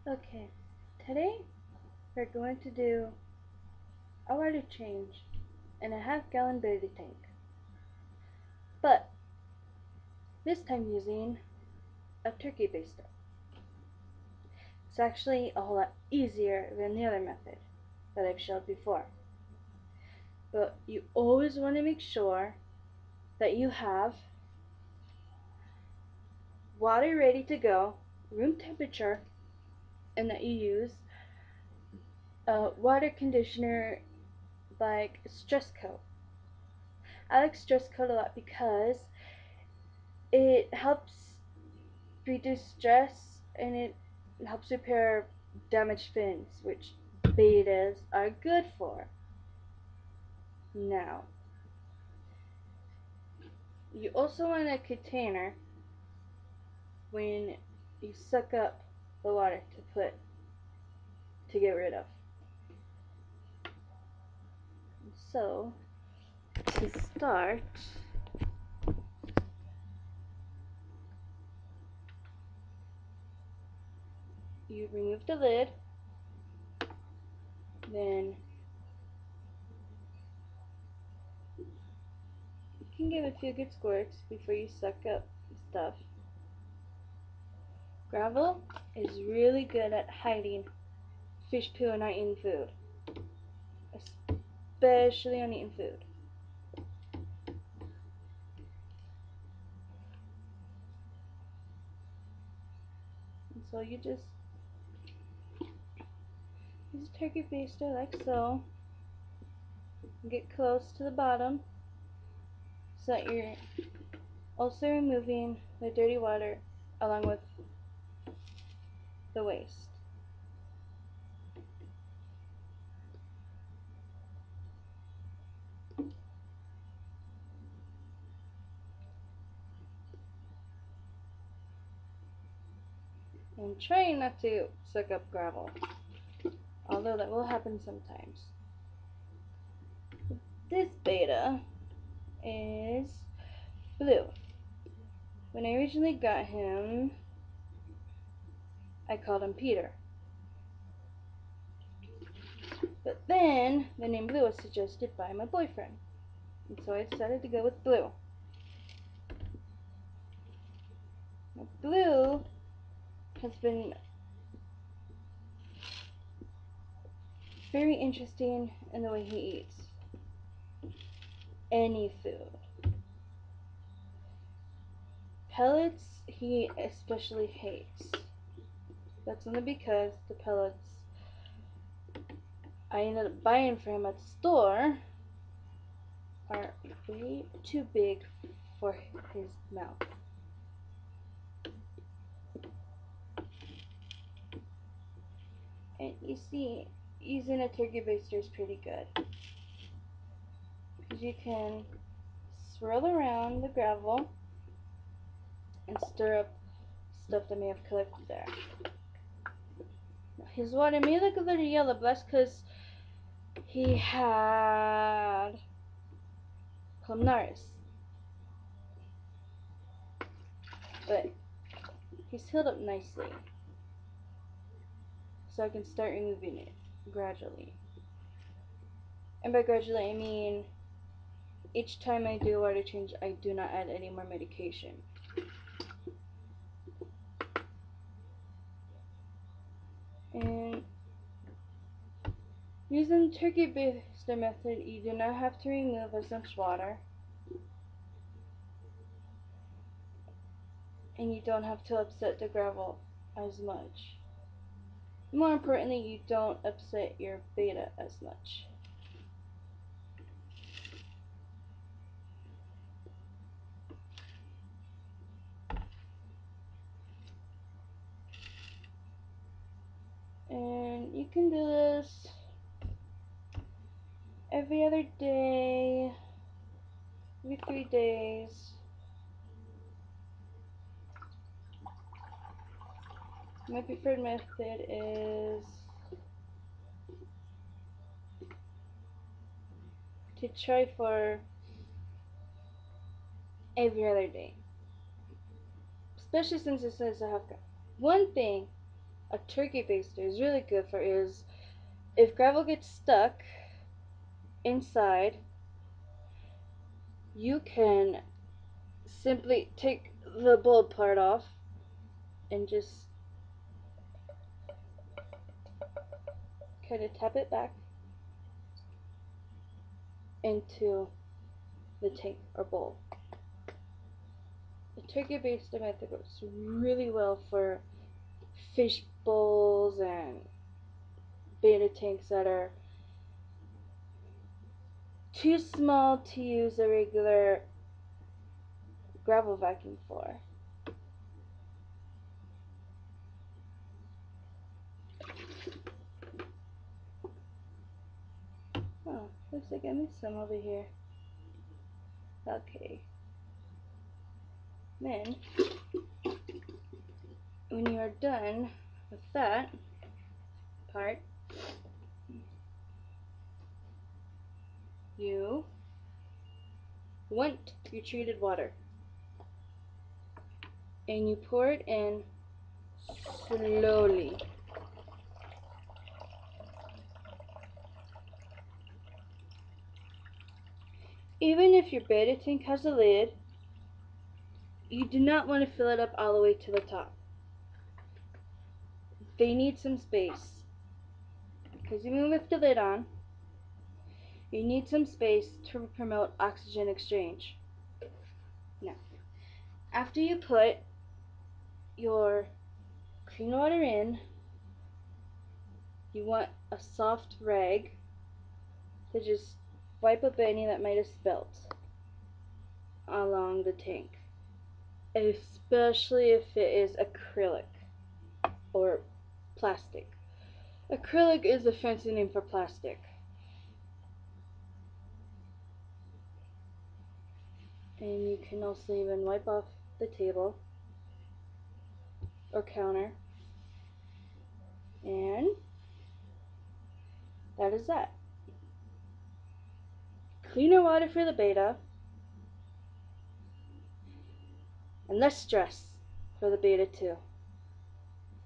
Okay, today we're going to do a water change in a half-gallon Betta tank, but this time using a turkey baster. It's actually a whole lot easier than the other method that I've showed before, but you always want to make sure that you have water ready to go, room temperature, and that you use a water conditioner like Stress Coat. I like Stress Coat a lot because it helps reduce stress and it helps repair damaged fins, which bettas are good for. Now, you also want a container when you suck up the water to get rid of. So, to start, you remove the lid, then you can give a few good squirts before you suck up the stuff. Gravel is really good at hiding fish poo and uneaten food, especially uneaten food. And so you just use a turkey baster like so. Get close to the bottom so that you're also removing the dirty water along with the waste. And try not to suck up gravel, although that will happen sometimes. This Betta is blue. When I originally got him, I called him Peter. But then the name Blue was suggested by my boyfriend, and so I decided to go with Blue. Now, Blue has been very interesting in the way he eats any food. Pellets he especially hates. That's only because the pellets I ended up buying for him at the store are way too big for his mouth. And you see, using a turkey baster is pretty good, because you can swirl around the gravel and stir up stuff that may have collected there. Now, his water may look a little yellow, but that's because he had pulmonaris. But he's healed up nicely, so I can start removing it gradually. And by gradually I mean each time I do a water change, I do not add any more medication. And using the turkey baster method, you do not have to remove as much water, and you don't have to upset the gravel as much. More importantly, you don't upset your Betta as much. And you can do this every other day, every 3 days. My preferred method is to try for every other day, especially since it says I have one thing a turkey baster is really good for is if gravel gets stuck inside, you can simply take the bulb part off and just kind of tap it back into the tank or bowl. The turkey baster method works really well for fish bowls and Betta tanks that are too small to use a regular gravel vacuum for. Oh, looks like I missed some over here. Okay. Then, when you are done with that part, you want your treated water. And you pour it in slowly. Even if your Betta tank has a lid, you do not want to fill it up all the way to the top. They need some space. Because even with the lid on, you need some space to promote oxygen exchange. Now, after you put your clean water in, you want a soft rag to just wipe up any that might have spilt along the tank, especially if it is acrylic or plastic. Acrylic is a fancy name for plastic. And you can also even wipe off the table or counter. And that is that. Cleaner water for the Betta and less stress for the Betta too.